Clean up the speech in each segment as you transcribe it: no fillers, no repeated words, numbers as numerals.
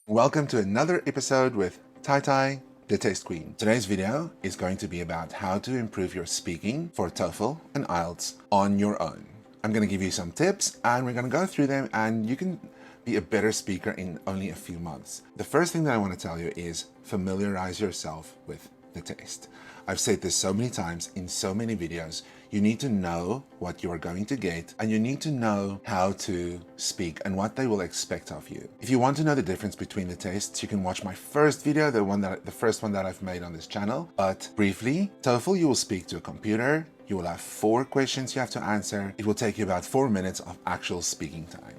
Welcome to another episode with Tai, the Taste Queen. Today's video is going to be about how to improve your speaking for TOEFL and IELTS on your own. I'm going to give you some tips and we're going to go through them and you can be a better speaker in only a few months. The first thing that I want to tell you is familiarize yourself with the test. I've said this so many times in so many videos. You need to know what you are going to get and you need to know how to speak and what they will expect of you. If you want to know the difference between the tests, you can watch my first video, the first one that I've made on this channel. But briefly, TOEFL, you will speak to a computer. You will have 4 questions you have to answer. It will take you about 4 minutes of actual speaking time.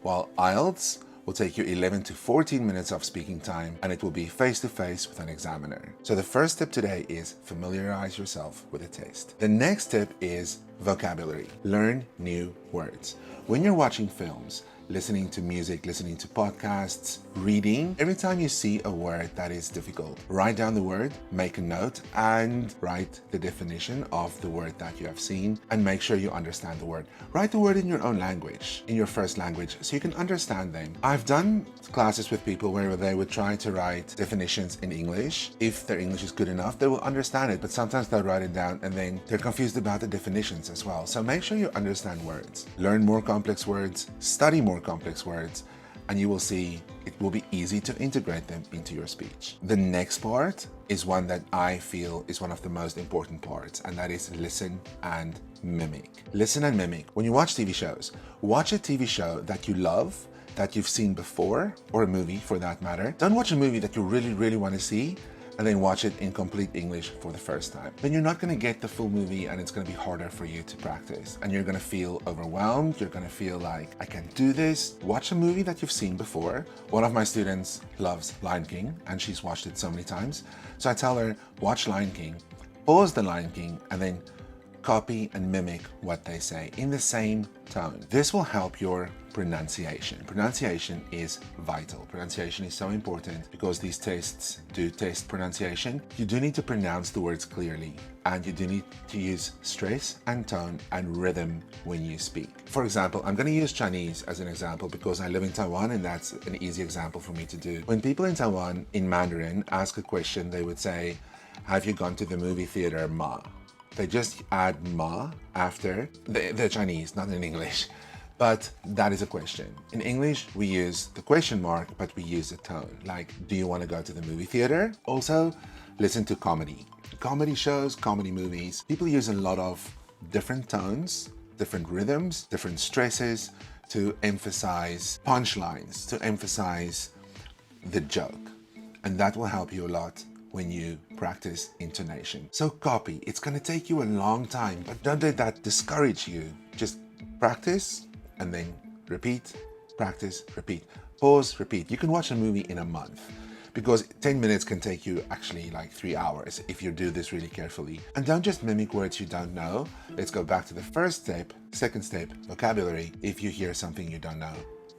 While IELTS will take you 11 to 14 minutes of speaking time and it will be face-to-face with an examiner. So the first tip today is familiarize yourself with the test. The next tip is vocabulary. Learn new words. When you're watching films, listening to music, listening to podcasts, reading, every time you see a word that is difficult, write down the word, make a note, and write the definition of the word that you have seen, and make sure you understand the word. Write the word in your own language, in your first language, so you can understand them. I've done classes with people where they would try to write definitions in English. If their English is good enough, they will understand it, but sometimes they'll write it down and then they're confused about the definitions as well. So make sure you understand words. Learn more complex words, study more complex words, and you will see it will be easy to integrate them into your speech. The next part is one that I feel is one of the most important parts, and that is listen and mimic. Listen and mimic. When you watch TV shows, watch a TV show that you love, that you've seen before, or a movie for that matter. Don't watch a movie that you really want to see and then watch it in complete English for the first time. Then you're not going to get the full movie and it's going to be harder for you to practice. And you're going to feel overwhelmed. You're going to feel like, I can't do this. Watch a movie that you've seen before. One of my students loves Lion King and she's watched it so many times. So I tell her, watch Lion King, pause the Lion King, and then copy and mimic what they say in the same tone. This will help your pronunciation. Pronunciation is vital. Pronunciation is so important because these tests do test pronunciation. You do need to pronounce the words clearly and you do need to use stress and tone and rhythm when you speak. For example, I'm going to use Chinese as an example because I live in Taiwan and that's an easy example for me to do. When people in Taiwan in Mandarin ask a question, they would say, have you gone to the movie theater, ma? They just add ma after the Chinese, not in English. But that is a question. In English, we use the question mark, but we use a tone. Like, do you want to go to the movie theater? Also, listen to comedy. Comedy shows, comedy movies. People use a lot of different tones, different rhythms, different stresses to emphasize punchlines, to emphasize the joke. And that will help you a lot when you practice intonation. So copy. It's going to take you a long time, but don't let that discourage you. Just practice and then repeat, practice, repeat, pause, repeat. You can watch a movie in a month because 10 minutes can take you actually like 3 hours if you do this really carefully. And don't just mimic words you don't know. Let's go back to the first step, second step, vocabulary. If you hear something you don't know,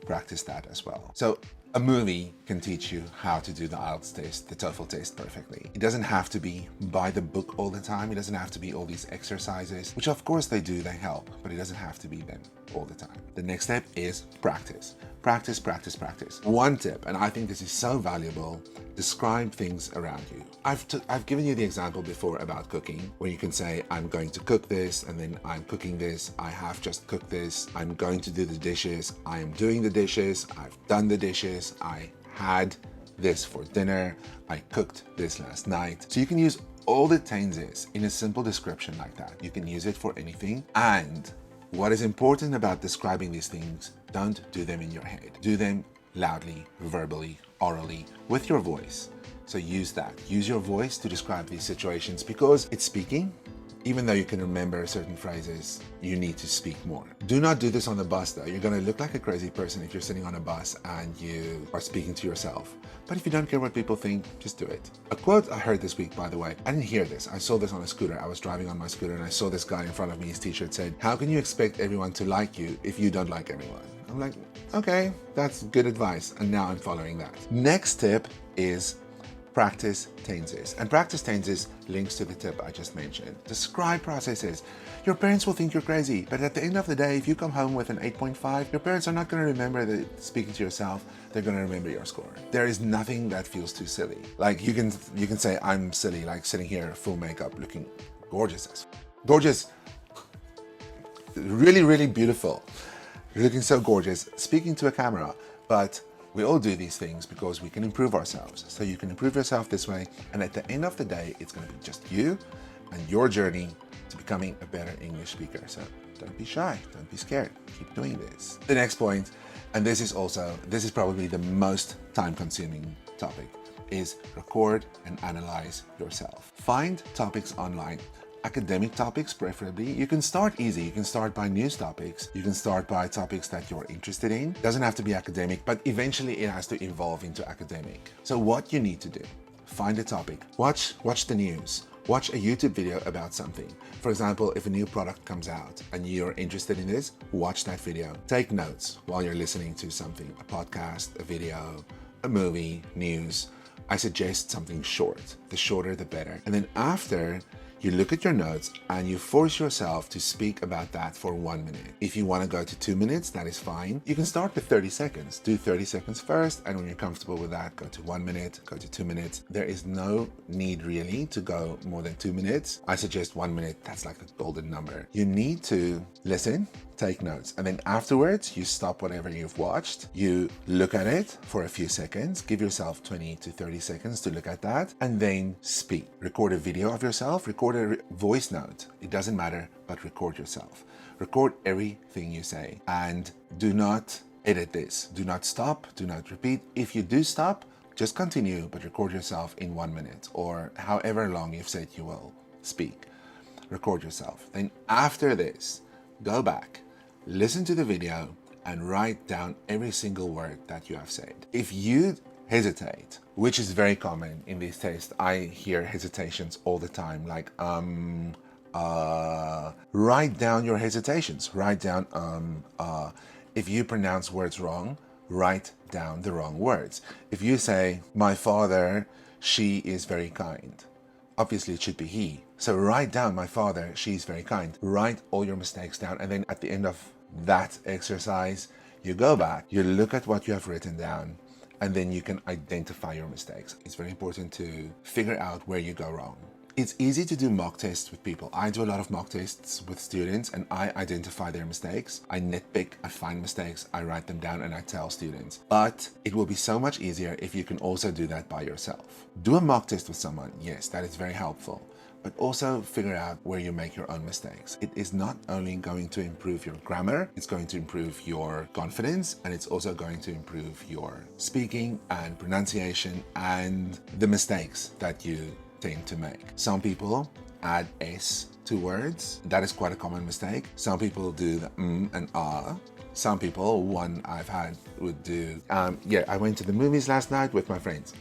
practice that as well. So a movie can teach you how to do the IELTS test, the TOEFL test perfectly. It doesn't have to be by the book all the time. It doesn't have to be all these exercises, which of course they do, they help, but it doesn't have to be them all the time. The next step is practice. Practice, practice, practice. One tip, and I think this is so valuable, describe things around you. I've given you the example before about cooking, where you can say, I'm going to cook this, and then I'm cooking this, I have just cooked this, I'm going to do the dishes, I am doing the dishes, I've done the dishes, I had this for dinner, I cooked this last night. So you can use all the tenses in a simple description like that. You can use it for anything. And what is important about describing these things, don't do them in your head. Do them loudly, verbally, orally, with your voice. So use that. Use your voice to describe these situations because it's speaking. Even though you can remember certain phrases, you need to speak more. Do not do this on the bus though. You're going to look like a crazy person if you're sitting on a bus and you are speaking to yourself. But if you don't care what people think, just do it. A quote I heard this week, by the way, I didn't hear this. I saw this on a scooter. I was driving on my scooter and I saw this guy in front of me. His t-shirt said, how can you expect everyone to like you if you don't like everyone? I'm like, okay, that's good advice. And now I'm following that. Next tip is practice tenses. And practice tenses links to the tip I just mentioned. Describe processes. Your parents will think you're crazy, but at the end of the day, if you come home with an 8.5, your parents are not going to remember speaking to yourself. They're going to remember your score. There is nothing that feels too silly. Like you can say I'm silly, like sitting here full makeup, looking gorgeous. Gorgeous. Really, really beautiful. Looking so gorgeous, speaking to a camera. But we all do these things because we can improve ourselves. So you can improve yourself this way. And at the end of the day, it's going to be just you and your journey to becoming a better English speaker. So don't be shy. Don't be scared. Keep doing this. The next point, and this is probably the most time-consuming topic, is record and analyze yourself. Find topics online. Academic topics preferably. You can start easy. You can start by news topics. You can start by topics that you're interested in. Doesn't have to be academic, but eventually it has to evolve into academic. So what you need to do, find a topic. Watch the news. Watch a YouTube video about something. For example, if a new product comes out and you're interested in this, watch that video. Take notes while you're listening to something, a podcast, a video, a movie, news. I suggest something short. The shorter, the better. And then after, you look at your notes and you force yourself to speak about that for 1 minute. If you want to go to 2 minutes, that is fine. You can start with 30 seconds. Do 30 seconds first, and when you're comfortable with that, go to 1 minute, go to 2 minutes. There is no need really to go more than 2 minutes. I suggest 1 minute. That's like the golden number. You need to listen, take notes, and then afterwards you stop whatever you've watched. You look at it for a few seconds. Give yourself 20 to 30 seconds to look at that, and then speak. Record a video of yourself. Record a voice note. It doesn't matter, but record yourself. Record everything you say, and do not edit this. Do not stop. Do not repeat. If you do stop, just continue, but record yourself in 1 minute or however long you've said you will speak. Record yourself. Then after this, go back, listen to the video, and write down every single word that you have said. If you hesitate, which is very common in these tests, I hear hesitations all the time, like write down your hesitations. Write down If you pronounce words wrong, write down the wrong words. If you say, my father, she is very kind, obviously it should be he. So write down, my father, she's very kind. Write all your mistakes down, and then at the end of that exercise, you go back, you look at what you have written down, and then you can identify your mistakes. It's very important to figure out where you go wrong. It's easy to do mock tests with people. I do a lot of mock tests with students, and I identify their mistakes. I nitpick, I find mistakes, I write them down, and I tell students. But it will be so much easier if you can also do that by yourself. Do a mock test with someone. Yes, that is very helpful. But also figure out where you make your own mistakes. It is not only going to improve your grammar, it's going to improve your confidence, and it's also going to improve your speaking and pronunciation and the mistakes that you tend to make. Some people add S to words. That is quite a common mistake. Some people do the and ah. Some people, one I've had, would do, yeah, I went to the movies last night with my friends.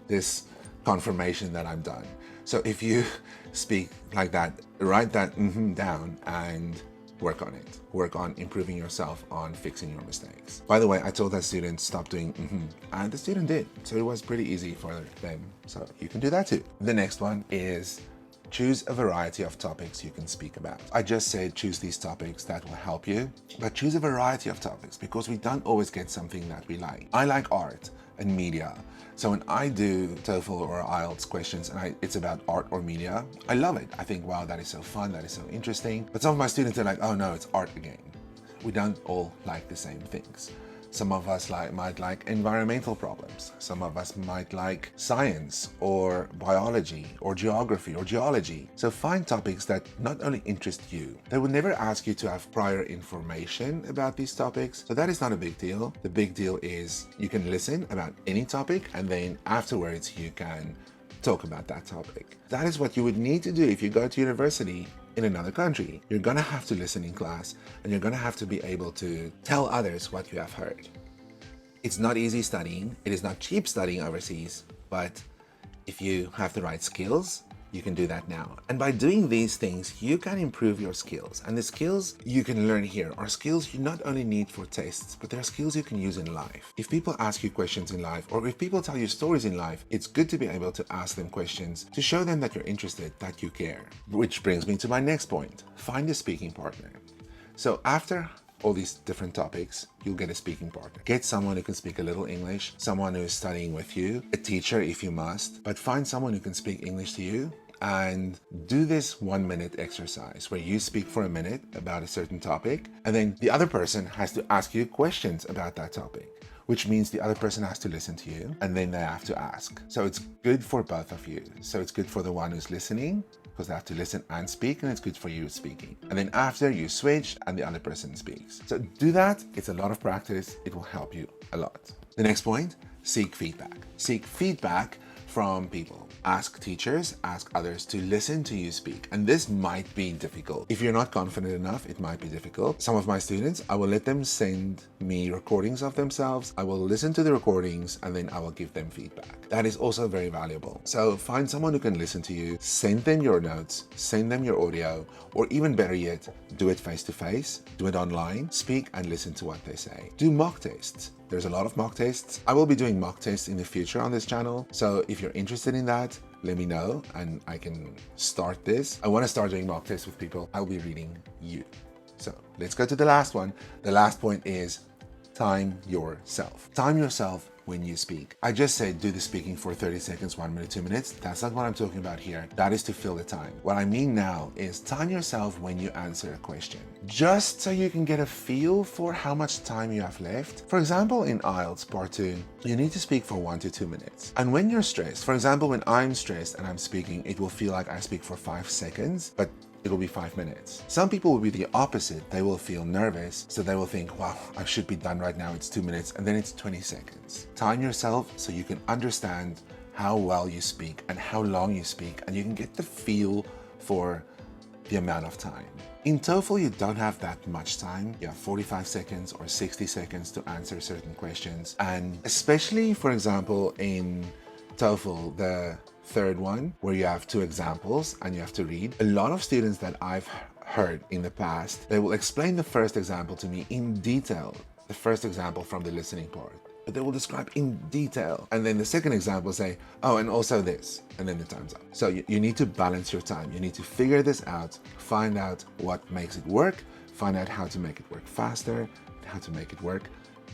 This confirmation that I'm done. So if you speak like that, write that down and work on it. Work on improving yourself, on fixing your mistakes. By the way, I told that student stop doing and the student did. So it was pretty easy for them. So you can do that too. The next one is choose a variety of topics you can speak about. I just said choose these topics that will help you, but choose a variety of topics because we don't always get something that we like. I like art and media. So when I do TOEFL or IELTS questions and it's about art or media, I love it. I think, wow, that is so fun, that is so interesting. But some of my students are like, oh no, it's art again. We don't all like the same things. Some of us might like environmental problems. Some of us might like science or biology or geography or geology. So find topics that not only interest you. They will never ask you to have prior information about these topics. So that is not a big deal. The big deal is you can listen about any topic and then afterwards you can talk about that topic. That is what you would need to do if you go to university in another country. You're gonna have to listen in class and you're gonna have to be able to tell others what you have heard. It's not easy studying, it is not cheap studying overseas, but if you have the right skills you can do that now. And by doing these things, you can improve your skills. And the skills you can learn here are skills you not only need for tests, but they're skills you can use in life. If people ask you questions in life, or if people tell you stories in life, it's good to be able to ask them questions to show them that you're interested, that you care. Which brings me to my next point. Find a speaking partner. So after all these different topics, you'll get a speaking partner. Get someone who can speak a little English, someone who is studying with you, a teacher if you must, but find someone who can speak English to you and do this 1-minute exercise where you speak for a minute about a certain topic and then the other person has to ask you questions about that topic, which means the other person has to listen to you and then they have to ask. So it's good for both of you. So it's good for the one who's listening, because they have to listen and speak, and it's good for you speaking. And then after, you switch and the other person speaks. So do that. It's a lot of practice. It will help you a lot. The next point, seek feedback. Seek feedback from people. Ask teachers, ask others to listen to you speak. And this might be difficult. If you're not confident enough, it might be difficult. Some of my students, I will let them send me recordings of themselves. I will listen to the recordings and then I will give them feedback. That is also very valuable. So find someone who can listen to you, send them your notes, send them your audio, or even better yet, do it face to face, do it online, speak and listen to what they say. Do mock tests. There's a lot of mock tests. I will be doing mock tests in the future on this channel. So if you're interested in that, let me know and I can start this. I want to start doing mock tests with people. I'll be reading you. So let's go to the last one. The last point is time yourself. Time yourself when you speak. I just said do the speaking for 30 seconds, 1 minute, 2 minutes. That's not what I'm talking about here. That is to fill the time. What I mean now is time yourself when you answer a question, just so you can get a feel for how much time you have left. For example, in IELTS Part 2, you need to speak for 1 to 2 minutes. And when you're stressed, for example, when I'm stressed and I'm speaking, it will feel like I speak for 5 seconds, but it'll be 5 minutes. Some people will be the opposite. They will feel nervous, so they will think, wow, I should be done right now. It's 2 minutes, and then it's 20 seconds. Time yourself so you can understand how well you speak and how long you speak, and you can get the feel for the amount of time. In TOEFL, you don't have that much time. You have 45 seconds or 60 seconds to answer certain questions. And especially, for example, in TOEFL, the third one, where you have 2 examples and you have to read. A lot of students that I've heard in the past, they will explain the first example to me in detail, the first example from the listening part, but they will describe in detail. And then the second example say, oh, and also this, and then the time's up. So you need to balance your time. You need to figure this out, find out what makes it work, find out how to make it work faster, how to make it work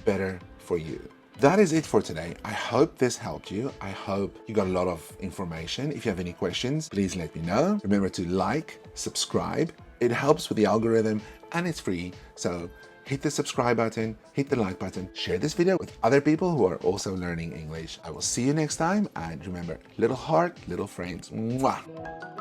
better for you. That is it for today. I hope this helped you. I hope you got a lot of information. If you have any questions, please let me know. Remember to like, subscribe. It helps with the algorithm and it's free. So hit the subscribe button, hit the like button, share this video with other people who are also learning English. I will see you next time. And remember, little heart, little frames. Mwah.